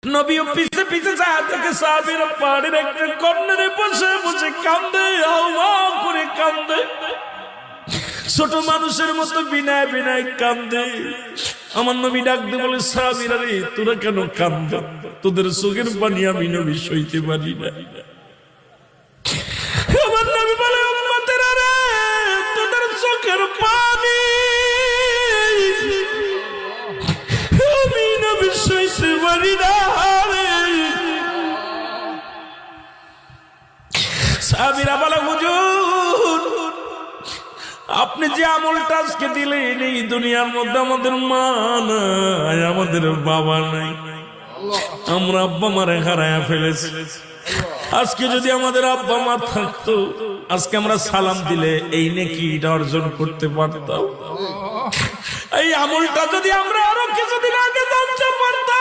নবী পিছে পিছে যায় দেখে সাহাবীরা পাহাড়ের একটা কর্নারে বসে বসে কান্দে, আওয়া করে কান্দে, ছোট মানুষের মতো বিনায় বিনায় কান্দে। আমার নবী ডাক দিয়ে বলে, সাহাবীরা রে, তোরা কেন কান্দ? তোদের চোখের পানি আমি নবী সইতে পারি না। আমার নবী বলে, উম্মতেরা রে, তোদের চোখের পানি আমি নবী সইতে পারি না। সাহাবীরা বলে, হুজুর আপনি যে আমলটা আজকে দিলেন, এই দুনিয়ার মধ্যে আমাদের মা নাই, আমাদের বাবা নাই, আমরা আব্বা মারে হারায়া ফেলেছি। আজকে যদি আমাদের আব্বা মা থাকতো, আজকে আমরা সালাম দিলে এই নেকিটা অর্জন করতে পারতাম। এই আমলটা যদি আমরা আরো কিছুদিন আগে জানতে পারতাম,